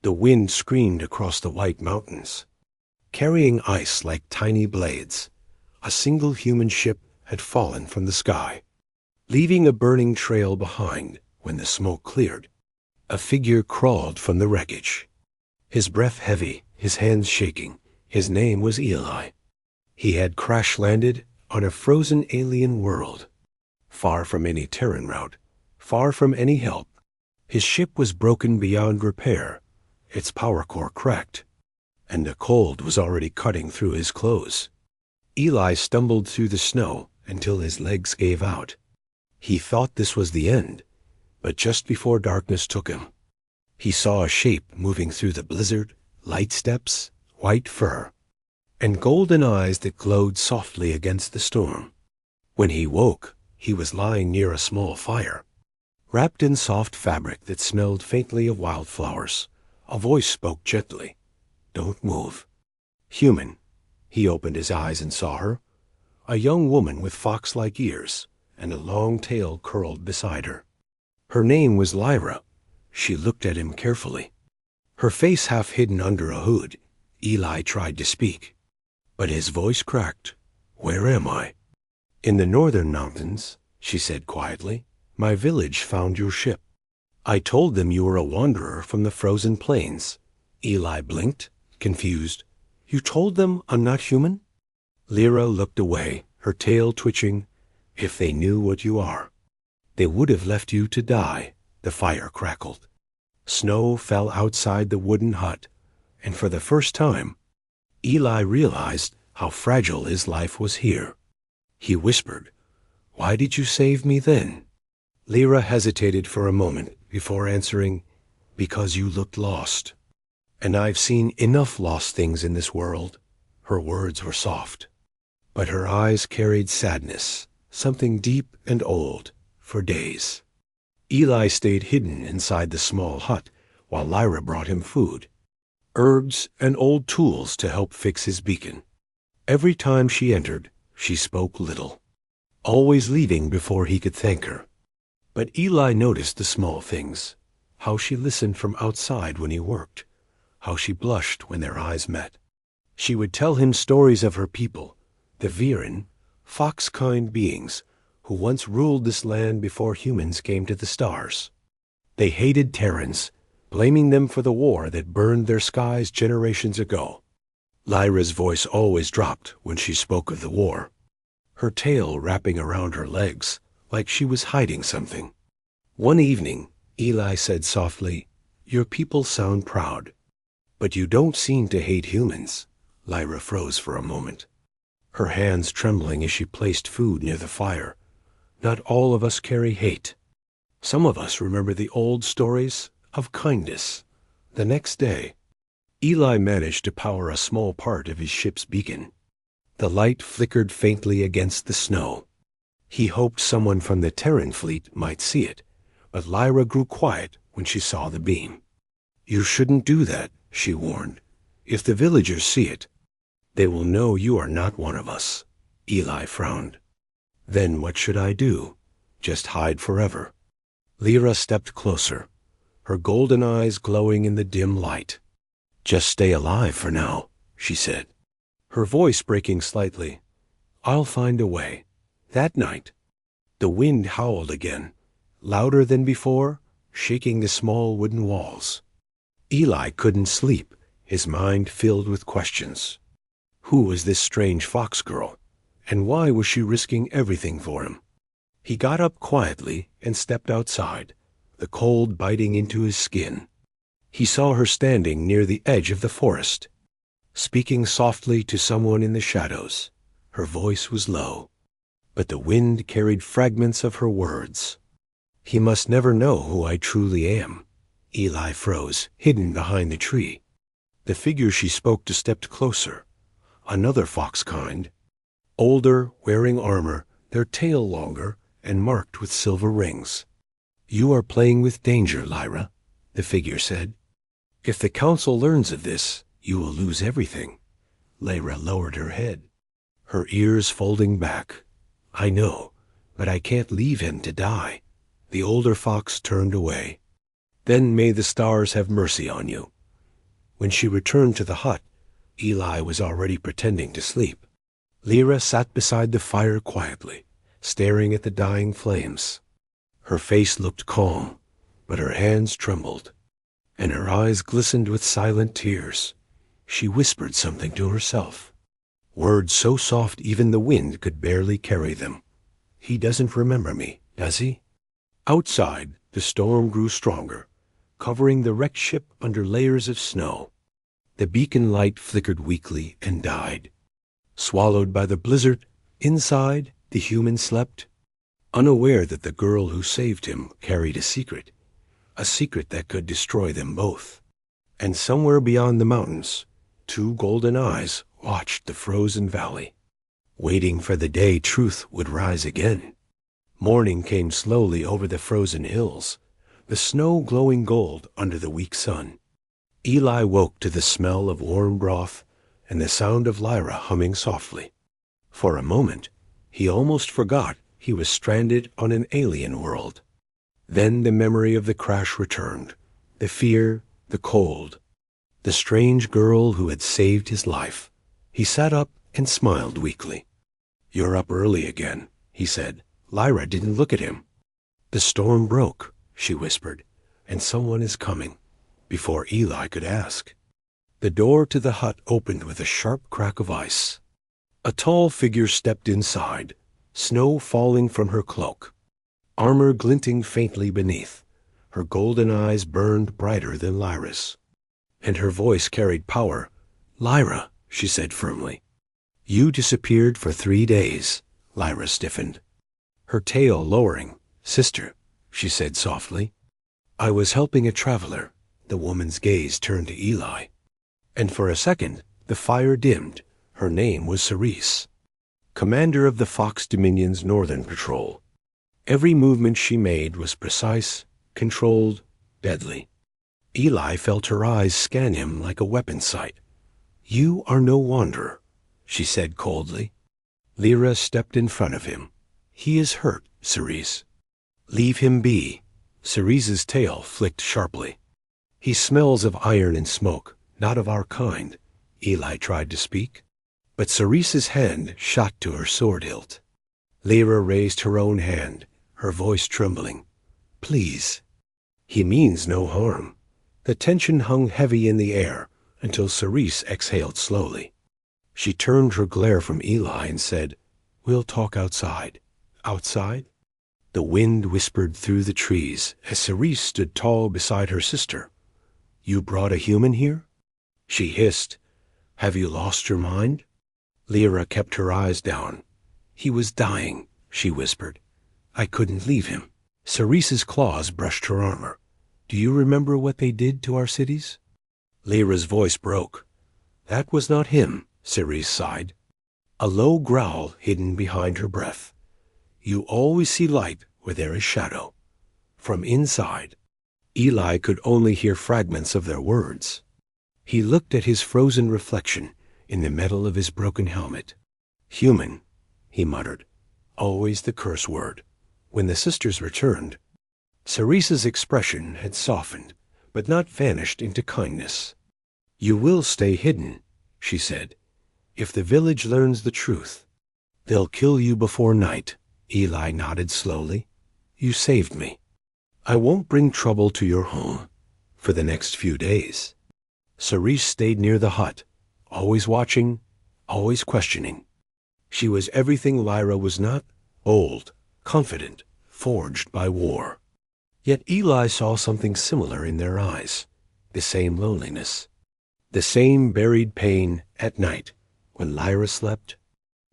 The wind screamed across the white mountains, carrying ice like tiny blades. A single human ship had fallen from the sky, leaving a burning trail behind. When the smoke cleared, a figure crawled from the wreckage, his breath heavy, his hands shaking. His name was Eli. He had crash-landed on a frozen alien world, far from any Terran route, far from any help. His ship was broken beyond repair, its power core cracked, and the cold was already cutting through his clothes. Eli stumbled through the snow until his legs gave out. He thought this was the end, but just before darkness took him, he saw a shape moving through the blizzard, light steps, white fur, and golden eyes that glowed softly against the storm. When he woke, he was lying near a small fire, wrapped in soft fabric that smelled faintly of wildflowers. A voice spoke gently. "Don't move." "Human." He opened his eyes and saw her, a young woman with fox-like ears and a long tail curled beside her. Her name was Lyra. She looked at him carefully, her face half hidden under a hood. Eli tried to speak, but his voice cracked. "Where am I?" "In the northern mountains," she said quietly. "My village found your ship. I told them you were a wanderer from the frozen plains." Eli blinked, confused. "You told them I'm not human?" Lyra looked away, her tail twitching. "If they knew what you are, they would have left you to die." The fire crackled. Snow fell outside the wooden hut, and for the first time, Eli realized how fragile his life was here. He whispered, "Why did you save me then?" Lyra hesitated for a moment before answering, "Because you looked lost. And I've seen enough lost things in this world." Her words were soft, but her eyes carried sadness, something deep and old, for days. Eli stayed hidden inside the small hut while Lyra brought him food, herbs, and old tools to help fix his beacon. Every time she entered, she spoke little, always leaving before he could thank her. But Eli noticed the small things, how she listened from outside when he worked, how she blushed when their eyes met. She would tell him stories of her people, the Viren, fox-kind beings who once ruled this land before humans came to the stars. They hated Terrans, blaming them for the war that burned their skies generations ago. Lyra's voice always dropped when she spoke of the war, her tail wrapping around her legs like she was hiding something. One evening, Eli said softly, "Your people sound proud, but you don't seem to hate humans." Lyra froze for a moment, her hands trembling as she placed food near the fire. "Not all of us carry hate. Some of us remember the old stories of kindness." The next day, Eli managed to power a small part of his ship's beacon. The light flickered faintly against the snow. He hoped someone from the Terran fleet might see it, but Lyra grew quiet when she saw the beam. "You shouldn't do that," she warned. "If the villagers see it, they will know you are not one of us." Eli frowned. "Then what should I do? Just hide forever?" Lyra stepped closer, her golden eyes glowing in the dim light. "Just stay alive for now," she said, her voice breaking slightly. "I'll find a way." That night, the wind howled again, louder than before, shaking the small wooden walls. Eli couldn't sleep, his mind filled with questions. Who was this strange fox girl, and why was she risking everything for him? He got up quietly and stepped outside, the cold biting into his skin. He saw her standing near the edge of the forest, speaking softly to someone in the shadows. Her voice was low, but the wind carried fragments of her words. "He must never know who I truly am." Eli froze, hidden behind the tree. The figure she spoke to stepped closer, another fox kind, older, wearing armor, their tail longer and marked with silver rings. "You are playing with danger, Lyra," the figure said. "If the council learns of this, you will lose everything." Lyra lowered her head, her ears folding back. "I know, but I can't leave him to die." The older fox turned away. "Then may the stars have mercy on you. When she returned to the hut, Eli was already pretending to sleep. Lyra sat beside the fire quietly, staring at the dying flames. Her face looked calm, but her hands trembled, and her eyes glistened with silent tears. She whispered something to herself, words so soft even the wind could barely carry them. He doesn't remember me, does he? Outside, the storm grew stronger, covering the wrecked ship under layers of snow. The beacon light flickered weakly and died. Swallowed by the blizzard, inside, the human slept, unaware that the girl who saved him carried a secret that could destroy them both. And somewhere beyond the mountains, two golden eyes watched the frozen valley, waiting for the day truth would rise again. Morning came slowly over the frozen hills, the snow glowing gold under the weak sun. Eli woke to the smell of warm broth and the sound of Lyra humming softly. For a moment, he almost forgot he was stranded on an alien world. Then the memory of the crash returned, the fear, the cold, the strange girl who had saved his life. He sat up and smiled weakly. "You're up early again," he said. Lyra didn't look at him. "The storm broke," she whispered, "and someone is coming," before Eli could ask. The door to the hut opened with a sharp crack of ice. A tall figure stepped inside, snow falling from her cloak, armor glinting faintly beneath. Her golden eyes burned brighter than Lyra's, and her voice carried power. "Lyra," she said firmly. "You disappeared for 3 days." Lyra stiffened, her tail lowering. "Sister," she said softly. "I was helping a traveler." The woman's gaze turned to Eli, and for a second the fire dimmed. Her name was Cerise, commander of the Fox Dominion's Northern Patrol. Every movement she made was precise, controlled, deadly. Eli felt her eyes scan him like a weapon sight. "You are no wanderer," she said coldly. Lyra stepped in front of him. "He is hurt, Cerise." "Leave him be." Cerise's tail flicked sharply. "He smells of iron and smoke, not of our kind." Eli tried to speak, but Cerise's hand shot to her sword hilt. Lyra raised her own hand, her voice trembling. "Please." "He means no harm." The tension hung heavy in the air until Cerise exhaled slowly. She turned her glare from Eli and said, "We'll talk outside." "Outside?" The wind whispered through the trees as Cerise stood tall beside her sister. "You brought a human here?" She hissed. "Have you lost your mind?" Lyra kept her eyes down. "He was dying," she whispered. "I couldn't leave him." Cerise's claws brushed her armor. "Do you remember what they did to our cities?" Lyra's voice broke. "That was not him," Cerise sighed, a low growl hidden behind her breath. "You always see light where there is shadow." From inside, Eli could only hear fragments of their words. He looked at his frozen reflection in the metal of his broken helmet. "Human," he muttered, always the curse word. When the sisters returned, Cerise's expression had softened, but not vanished into kindness. "You will stay hidden," she said. "If the village learns the truth, they'll kill you before night." Eli nodded slowly. "You saved me. I won't bring trouble to your home for the next few days." Cerise stayed near the hut, always watching, always questioning. She was everything Lyra was not: old, confident, forged by war. Yet Eli saw something similar in their eyes, the same loneliness, the same buried pain at night when Lyra slept.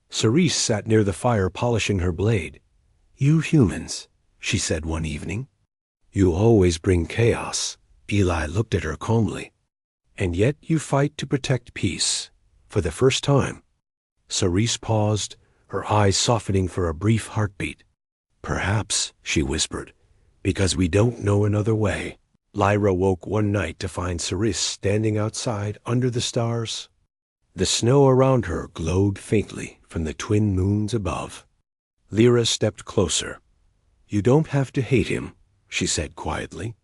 Cerise sat near the fire polishing her blade. "You humans," she said one evening, "you always bring chaos." Eli looked at her calmly. "And yet you fight to protect peace, for the first time." Cerise paused, her eyes softening for a brief heartbeat. "Perhaps," she whispered, "because we don't know another way." Lyra woke one night to find Cerise standing outside under the stars. The snow around her glowed faintly from the twin moons above. Lyra stepped closer. "You don't have to hate him," she said quietly.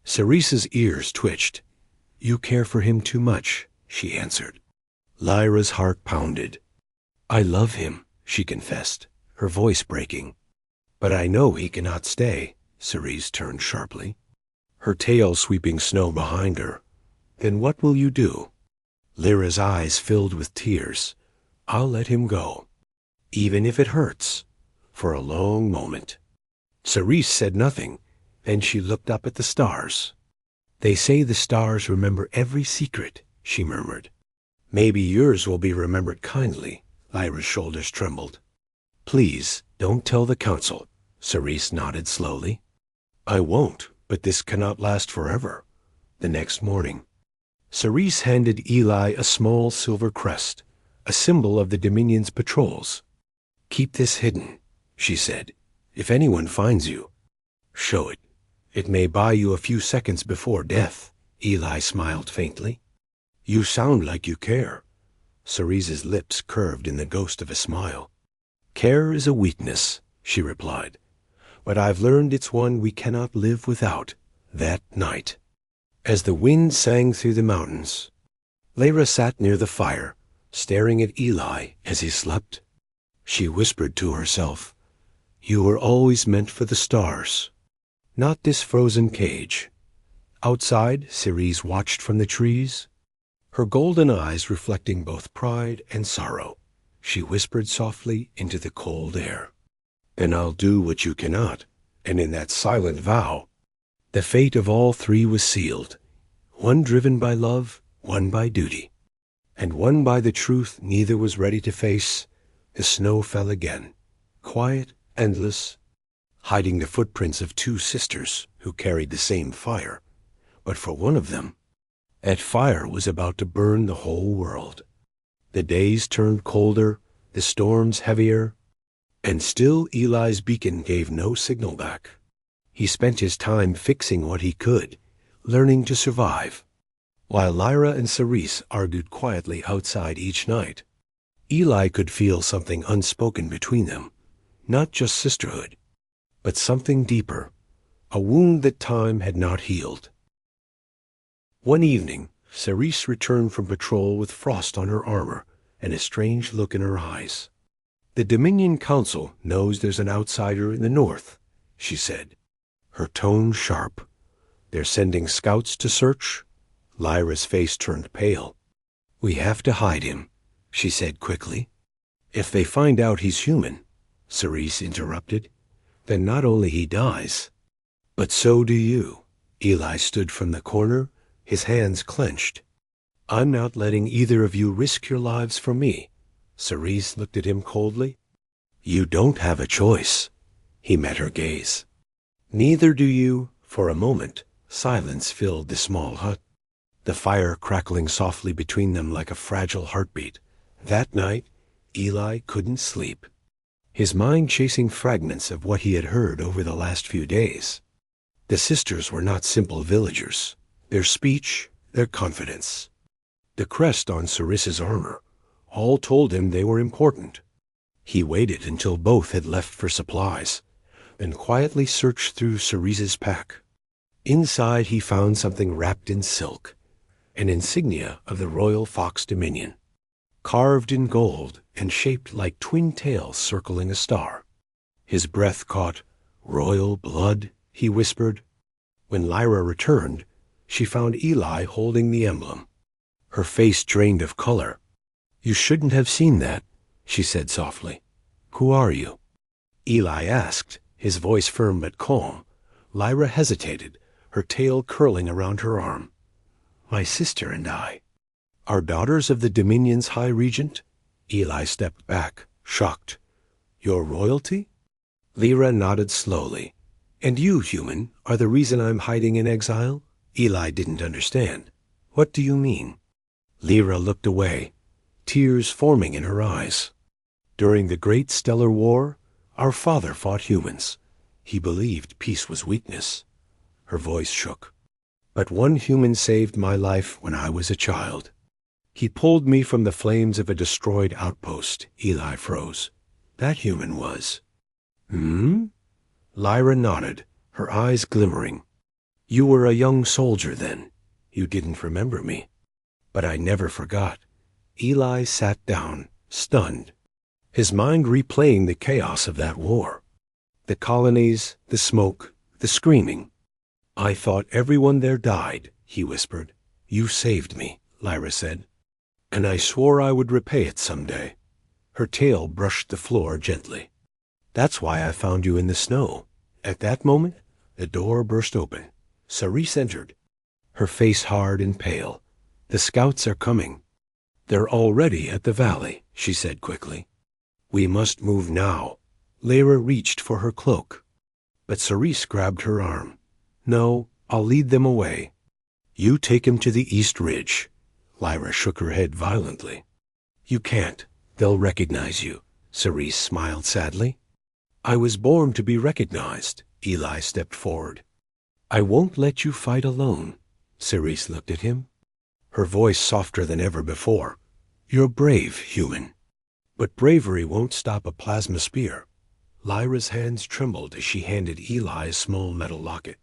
Cerise's ears twitched. You care for him too much, she answered. Lyra's heart pounded. I love him, she confessed, her voice breaking. But I know he cannot stay, Cerise turned sharply, her tail sweeping snow behind her. Then what will you do? Lyra's eyes filled with tears. I'll let him go, even if it hurts, for a long moment. Cerise said nothing, then she looked up at the stars. They say the stars remember every secret, she murmured. Maybe yours will be remembered kindly. Lyra's shoulders trembled. Please, don't tell the council, Cerise nodded slowly. I won't, but this cannot last forever. The next morning, Cerise handed Eli a small silver crest, a symbol of the Dominion's patrols. Keep this hidden, she said. If anyone finds you, show it. It may buy you a few seconds before death. Eli smiled faintly. You sound like you care. Cerise's lips curved in the ghost of a smile. Care is a weakness, she replied, but I've learned it's one we cannot live without. That night, as the wind sang through the mountains, Lyra sat near the fire, staring at Eli as he slept. She whispered to herself, You were always meant for the stars, not this frozen cage. Outside, Cerise watched from the trees, her golden eyes reflecting both pride and sorrow. She whispered softly into the cold air, And I'll do what you cannot. And in that silent vow, the fate of all three was sealed, one driven by love, one by duty, and one by the truth neither was ready to face. The snow fell again, quiet, endless, hiding the footprints of two sisters who carried the same fire. But for one of them, that fire was about to burn the whole world. The days turned colder, the storms heavier, and still Eli's beacon gave no signal back. He spent his time fixing what he could, learning to survive, while Lyra and Cerise argued quietly outside each night. Eli could feel something unspoken between them, not just sisterhood, but something deeper, a wound that time had not healed. One evening, Cerise returned from patrol with frost on her armor and a strange look in her eyes. The Dominion Council knows there's an outsider in the north, she said, her tone sharp. They're sending scouts to search. Lyra's face turned pale. We have to hide him, she said quickly. If they find out he's human, Cerise interrupted, then not only he dies, but so do you. Eli stood from the corner, his hands clenched. I'm not letting either of you risk your lives for me. Cerise looked at him coldly. You don't have a choice. He met her gaze. Neither do you. For a moment, silence filled the small hut, the fire crackling softly between them like a fragile heartbeat. That night, Eli couldn't sleep, his mind chasing fragments of what he had heard over the last few days. The sisters were not simple villagers. Their speech, their confidence, the crest on Cerise's armor, all told him they were important. He waited until both had left for supplies, then quietly searched through Cerise's pack. Inside he found something wrapped in silk, an insignia of the Royal Fox Dominion, carved in gold and shaped like twin tails circling a star. His breath caught. Royal blood, he whispered. When Lyra returned, she found Eli holding the emblem, her face drained of color. You shouldn't have seen that, she said softly. Who are you? Eli asked, his voice firm but calm. Lyra hesitated, her tail curling around her arm. My sister and I are daughters of the Dominion's High Regent? Eli stepped back, shocked. Your royalty? Lyra nodded slowly. And you, human, are the reason I'm hiding in exile? Eli didn't understand. What do you mean? Lyra looked away, tears forming in her eyes. During the Great Stellar War, our father fought humans. He believed peace was weakness. Her voice shook. But one human saved my life when I was a child. He pulled me from the flames of a destroyed outpost. Eli froze. That human was... Lyra nodded, her eyes glimmering. You were a young soldier then. You didn't remember me. But I never forgot. Eli sat down, stunned, his mind replaying the chaos of that war. The colonies, the smoke, the screaming. I thought everyone there died, he whispered. You saved me, Lyra said. And I swore I would repay it someday. Her tail brushed the floor gently. That's why I found you in the snow. At that moment, the door burst open. Cerise entered, her face hard and pale. The scouts are coming. They're already at the valley, she said quickly. We must move now. Lyra reached for her cloak, but Cerise grabbed her arm. No, I'll lead them away. You take him to the East Ridge. Lyra shook her head violently. You can't. They'll recognize you. Cerise smiled sadly. I was born to be recognized. Eli stepped forward. I won't let you fight alone. Cerise looked at him, her voice softer than ever before. You're brave, human. But bravery won't stop a plasma spear. Lyra's hands trembled as she handed Eli a small metal locket.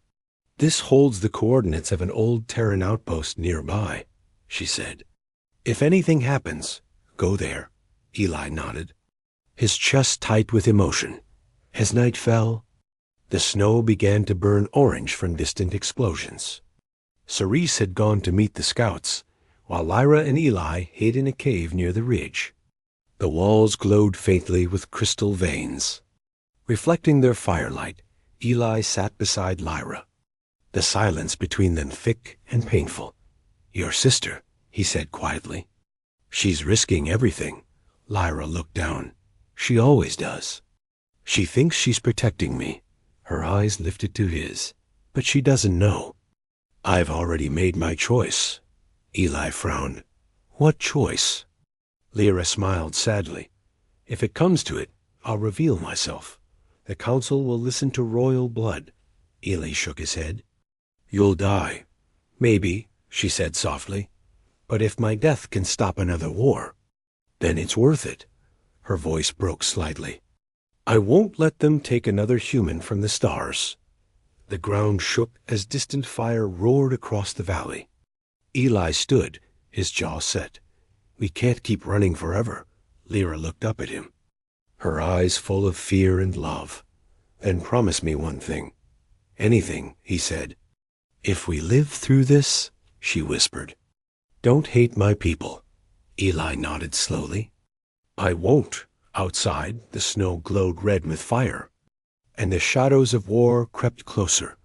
This holds the coordinates of an old Terran outpost nearby, she said. If anything happens, go there. Eli nodded, his chest tight with emotion. As night fell, the snow began to burn orange from distant explosions. Cerise had gone to meet the scouts, while Lyra and Eli hid in a cave near the ridge. The walls glowed faintly with crystal veins. Reflecting their firelight, Eli sat beside Lyra, the silence between them thick and painful. Your sister, he said quietly. She's risking everything. Lyra looked down. She always does. She thinks she's protecting me. Her eyes lifted to his. But she doesn't know. I've already made my choice. Eli frowned. What choice? Lyra smiled sadly. If it comes to it, I'll reveal myself. The council will listen to royal blood. Eli shook his head. You'll die. Maybe, she said softly. But if my death can stop another war, then it's worth it. Her voice broke slightly. I won't let them take another human from the stars. The ground shook as distant fire roared across the valley. Eli stood, his jaw set. We can't keep running forever. Lyra looked up at him, her eyes full of fear and love. Then promise me one thing. Anything, he said. If we live through this, she whispered. Don't hate my people. Eli nodded slowly. I won't. Outside, the snow glowed red with fire, and the shadows of war crept closer.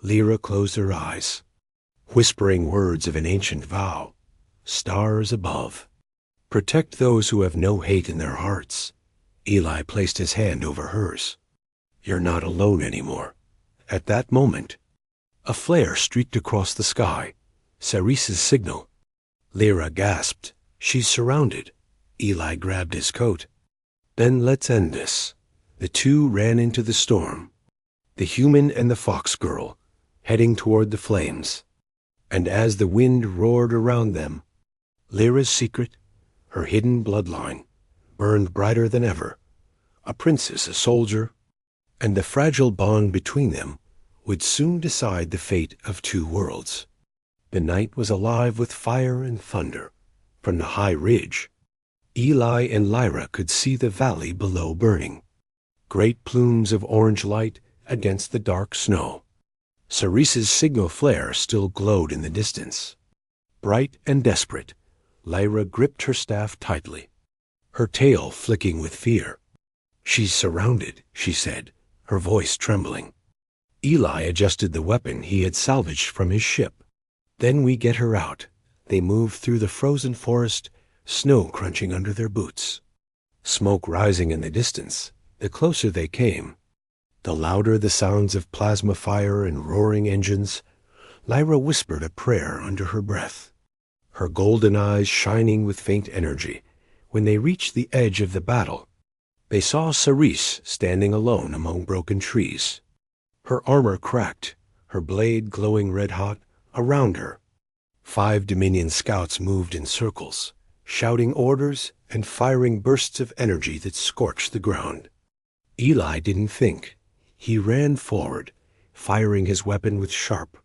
Lyra closed her eyes, whispering words of an ancient vow. Stars above, protect those who have no hate in their hearts. Eli placed his hand over hers. You're not alone anymore. At that moment, a flare streaked across the sky. Cerise's signal. Lyra gasped. She's surrounded. Eli grabbed his coat. Then let's end this. The two ran into the storm, the human and the fox girl, heading toward the flames. And as the wind roared around them, Lyra's secret, her hidden bloodline, burned brighter than ever. A princess, a soldier, and the fragile bond between them would soon decide the fate of two worlds. The night was alive with fire and thunder. From the high ridge, Eli and Lyra could see the valley below burning, great plumes of orange light against the dark snow. Cerise's signal flare still glowed in the distance. Bright and desperate, Lyra gripped her staff tightly, her tail flicking with fear. She's surrounded, she said, her voice trembling. Eli adjusted the weapon he had salvaged from his ship. Then we get her out. They moved through the frozen forest, snow crunching under their boots. Smoke rising in the distance. The closer they came, the louder the sounds of plasma fire and roaring engines. Lyra whispered a prayer under her breath, her golden eyes shining with faint energy. When they reached the edge of the battle, they saw Cerise standing alone among broken trees. Her armor cracked, her blade glowing red-hot. Around her, 5 Dominion scouts moved in circles, shouting orders and firing bursts of energy that scorched the ground. Eli didn't think. He ran forward, firing his weapon with sharp,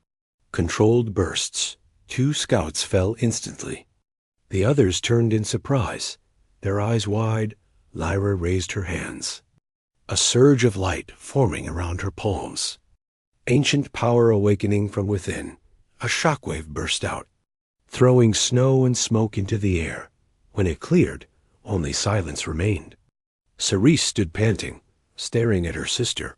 controlled bursts. 2 scouts fell instantly. The others turned in surprise. Their eyes wide, Lyra raised her hands. A surge of light forming around her palms. Ancient power awakening from within. A shockwave burst out, throwing snow and smoke into the air. When it cleared, only silence remained. Cerise stood panting, staring at her sister.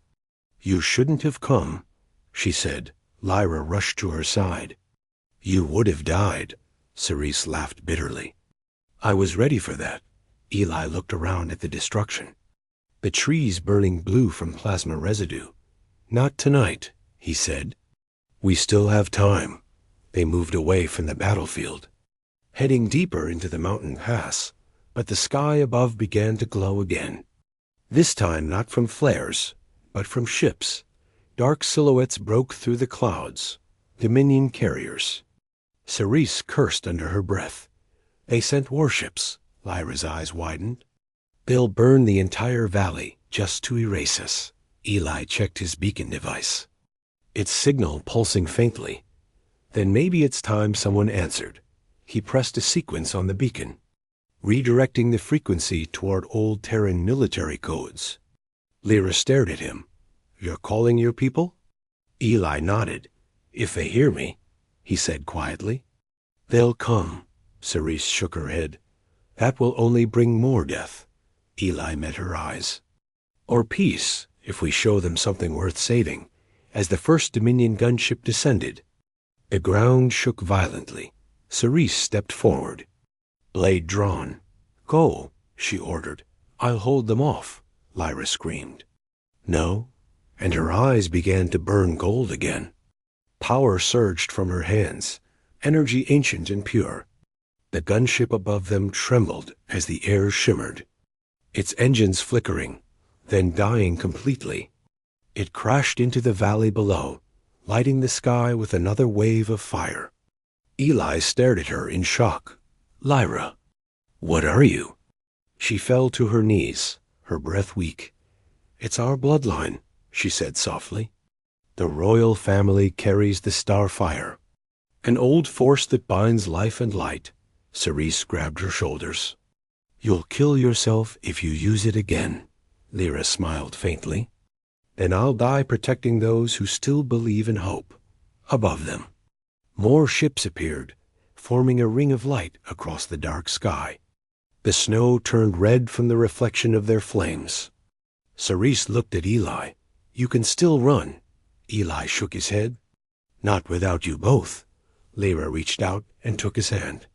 "You shouldn't have come," she said. Lyra rushed to her side. "You would have died," Cerise laughed bitterly. "I was ready for that." Eli looked around at the destruction. The trees burning blue from plasma residue. "Not tonight," he said. "We still have time." They moved away from the battlefield, heading deeper into the mountain pass, but the sky above began to glow again. This time not from flares, but from ships. Dark silhouettes broke through the clouds. Dominion carriers. Cerise cursed under her breath. "They sent warships." Lyra's eyes widened. "They'll burn the entire valley just to erase us." Eli checked his beacon device. Its signal pulsing faintly. Then maybe it's time someone answered. He pressed a sequence on the beacon, redirecting the frequency toward old Terran military codes. Lyra stared at him. "You're calling your people?" Eli nodded. "If they hear me," he said quietly. "They'll come." Cerise shook her head. "That will only bring more death." Eli met her eyes. "Or peace, if we show them something worth saving." As the first Dominion gunship descended, the ground shook violently. Cerise stepped forward, blade drawn. "Go," she ordered. "I'll hold them off," Lyra screamed. "No," and her eyes began to burn gold again. Power surged from her hands, energy ancient and pure. The gunship above them trembled as the air shimmered, its engines flickering, then dying completely. It crashed into the valley below, lighting the sky with another wave of fire. Eli stared at her in shock. "Lyra, what are you?" She fell to her knees, her breath weak. "It's our bloodline," she said softly. "The royal family carries the star fire, an old force that binds life and light." Cerise grabbed her shoulders. "You'll kill yourself if you use it again," Lyra smiled faintly. "Then I'll die protecting those who still believe in hope." Above them, more ships appeared, forming a ring of light across the dark sky. The snow turned red from the reflection of their flames. Cerise looked at Eli. "You can still run." Eli shook his head. "Not without you both." Lyra reached out and took his hand,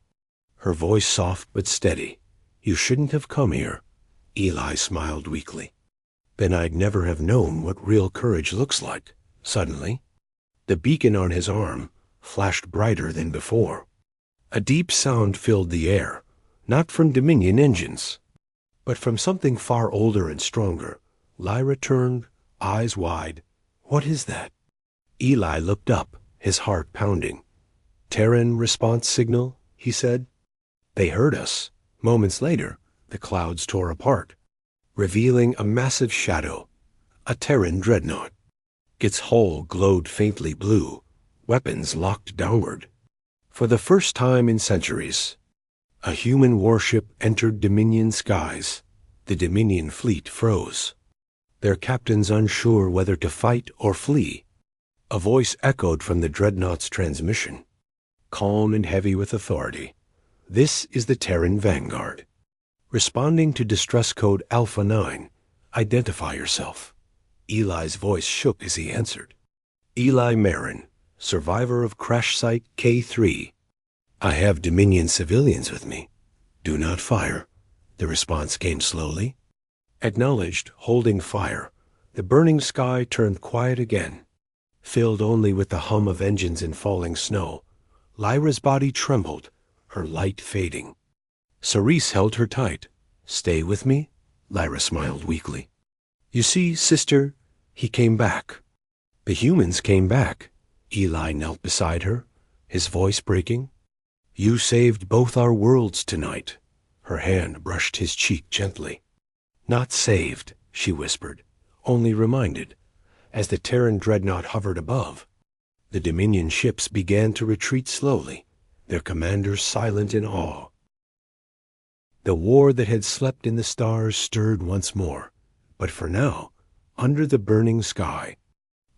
her voice soft but steady. "You shouldn't have come here." Eli smiled weakly. "Then I'd never have known what real courage looks like." Suddenly, the beacon on his arm flashed brighter than before. A deep sound filled the air, not from Dominion engines, but from something far older and stronger. Lyra turned, eyes wide. "What is that?" Eli looked up, his heart pounding. "Terran response signal," he said. "They heard us." Moments later, the clouds tore apart, revealing a massive shadow, a Terran dreadnought. Its hull glowed faintly blue, weapons locked downward. For the first time in centuries, a human warship entered Dominion skies. The Dominion fleet froze, their captains unsure whether to fight or flee. A voice echoed from the dreadnought's transmission, calm and heavy with authority. "This is the Terran Vanguard. Responding to distress code Alpha 9. Identify yourself." Eli's voice shook as he answered. "Eli Marin, survivor of crash site K3. I have Dominion civilians with me. Do not fire." The response came slowly. Acknowledged, holding fire. The burning sky turned quiet again, filled only with the hum of engines and falling snow. Lyra's body trembled, her light fading. Cerise held her tight. "Stay with me?" Lyra smiled weakly. "You see, sister, he came back. The humans came back." Eli knelt beside her, his voice breaking. "You saved both our worlds tonight." Her hand brushed his cheek gently. "Not saved," she whispered, "only reminded." As the Terran dreadnought hovered above, The Dominion ships began to retreat slowly, their commanders silent in awe. The war that had slept in the stars stirred once more, but for now, under the burning sky,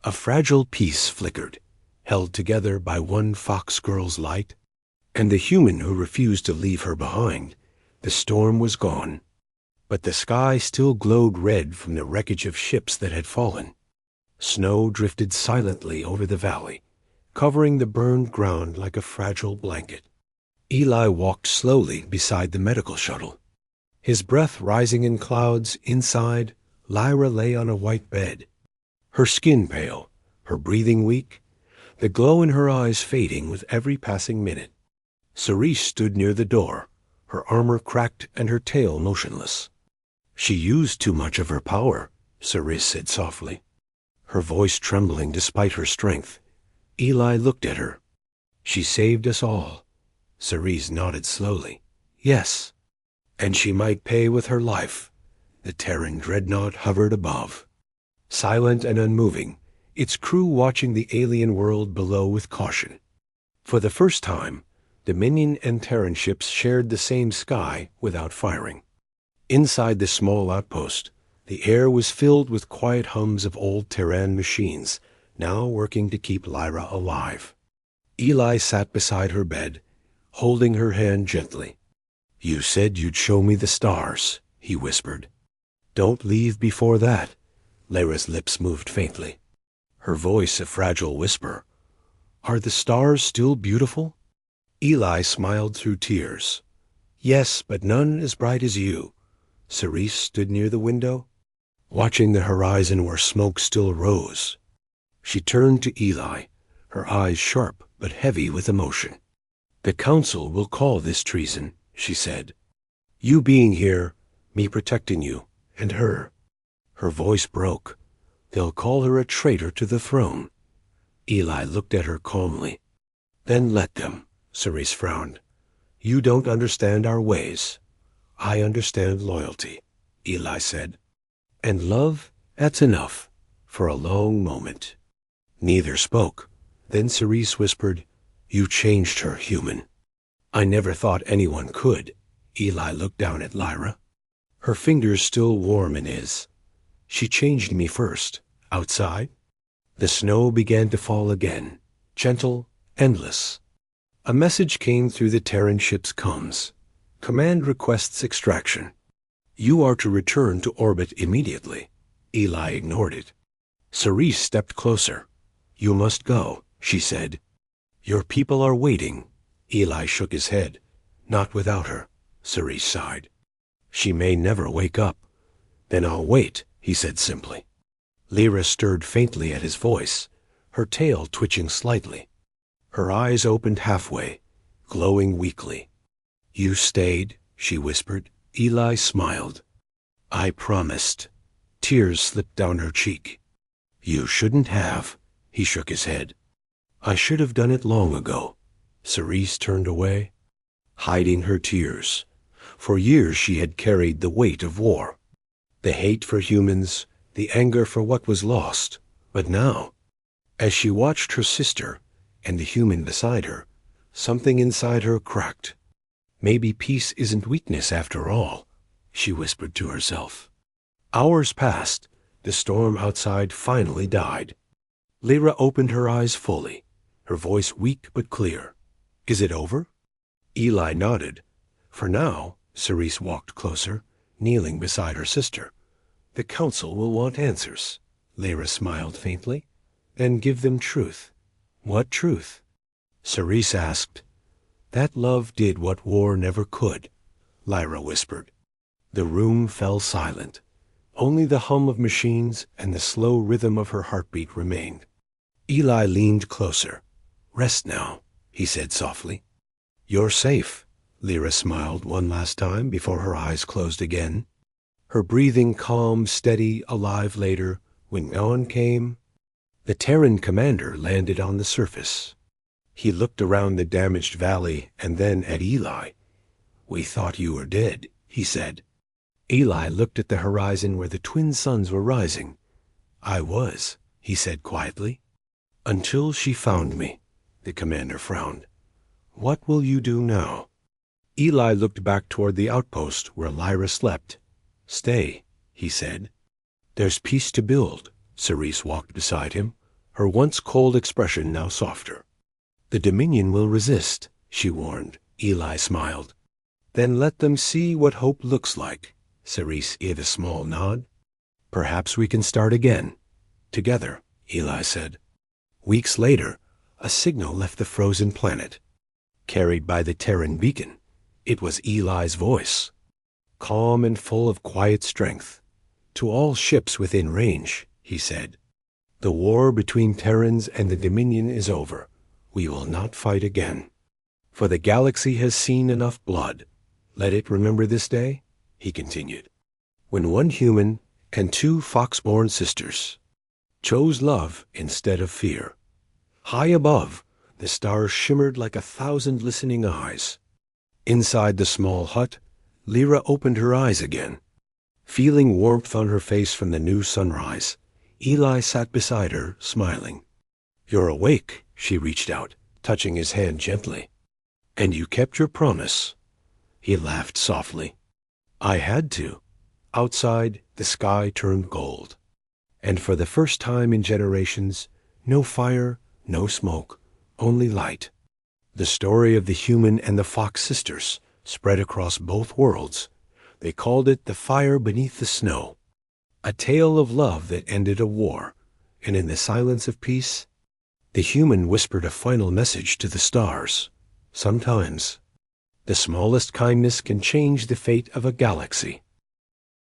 a fragile peace flickered, held together by one fox girl's light, and the human who refused to leave her behind. The storm was gone, but the sky still glowed red from the wreckage of ships that had fallen. Snow drifted silently over the valley, covering the burned ground like a fragile blanket. Eli walked slowly beside the medical shuttle. His breath rising in clouds, inside, Lyra lay on a white bed. Her skin pale, her breathing weak, the glow in her eyes fading with every passing minute. Cerise stood near the door, her armor cracked and her tail motionless. "She used too much of her power," Cerise said softly, her voice trembling despite her strength. Eli looked at her. "She saved us all." Cerise nodded slowly. "Yes, and she might pay with her life." The Terran dreadnought hovered above, silent and unmoving, its crew watching the alien world below with caution. For the first time, Dominion and Terran ships shared the same sky without firing. Inside the small outpost, the air was filled with quiet hums of old Terran machines, now working to keep Lyra alive. Eli sat beside her bed, holding her hand gently. "You said you'd show me the stars," he whispered. "Don't leave before that." Lyra's lips moved faintly, her voice a fragile whisper. "Are the stars still beautiful?" Eli smiled through tears. "Yes, but none as bright as you." Cerise stood near the window, watching the horizon where smoke still rose. She turned to Eli, her eyes sharp but heavy with emotion. "The council will call this treason," she said. "You being here, me protecting you, and her." Her voice broke. "They'll call her a traitor to the throne." Eli looked at her calmly. "Then let them," Cerise frowned. "You don't understand our ways." "I understand loyalty," Eli said. "And love, that's enough," for a long moment. Neither spoke. Then Cerise whispered, "You changed her, human." "I never thought anyone could." Eli looked down at Lyra, her fingers still warm in his. "She changed me first. Outside." The snow began to fall again, gentle, endless. A message came through the Terran ship's comms. "Command requests extraction. You are to return to orbit immediately." Eli ignored it. Cerise stepped closer. "You must go," she said. "Your people are waiting." Eli shook his head. "Not without her," Cerise sighed. "She may never wake up." "Then I'll wait," he said simply. Lyra stirred faintly at his voice, her tail twitching slightly. Her eyes opened halfway, glowing weakly. "You stayed," she whispered. Eli smiled. "I promised." Tears slipped down her cheek. "You shouldn't have." He shook his head. "I should have done it long ago." Cerise turned away, hiding her tears. For years she had carried the weight of war, the hate for humans, the anger for what was lost. But now, as she watched her sister and the human beside her, something inside her cracked. "Maybe peace isn't weakness after all," she whispered to herself. Hours passed. The storm outside finally died. Lyra opened her eyes fully, her voice weak but clear. "Is it over?" Eli nodded. "For now." Cerise walked closer, kneeling beside her sister. "The council will want answers." Lyra smiled faintly. "And give them truth." "What truth?" Cerise asked. "That love did what war never could," Lyra whispered. The room fell silent. Only the hum of machines and the slow rhythm of her heartbeat remained. Eli leaned closer. "Rest now," he said softly. "You're safe." Lyra smiled one last time before her eyes closed again. Her breathing calm, steady, alive later, when dawn came. The Terran commander landed on the surface. He looked around the damaged valley and then at Eli. "We thought you were dead," he said. Eli looked at the horizon where the twin suns were rising. "I was," he said quietly. Until she found me, the commander frowned. What will you do now? Eli looked back toward the outpost where Lyra slept. Stay, he said. There's peace to build. Cerise walked beside him, her once cold expression now softer. The Dominion will resist, she warned. Eli smiled. Then let them see what hope looks like. Cerise gave a small nod. Perhaps we can start again. Together, Eli said. Weeks later, a signal left the frozen planet. Carried by the Terran beacon, it was Eli's voice. Calm and full of quiet strength. To all ships within range, he said. The war between Terrans and the Dominion is over. We will not fight again. For the galaxy has seen enough blood. Let it remember this day, he continued, when one human and two fox-born sisters chose love instead of fear. High above, the stars shimmered like 1,000 listening eyes. Inside the small hut, Lyra opened her eyes again. Feeling warmth on her face from the new sunrise, Eli sat beside her, smiling. You're awake, she reached out, touching his hand gently. And you kept your promise. He laughed softly. I had to. Outside, the sky turned gold. And for the first time in generations, no fire, no smoke, only light. The story of the human and the fox sisters spread across both worlds. They called it The Fire Beneath the Snow. A tale of love that ended a war, and in the silence of peace, the human whispered a final message to the stars. Sometimes, the smallest kindness can change the fate of a galaxy.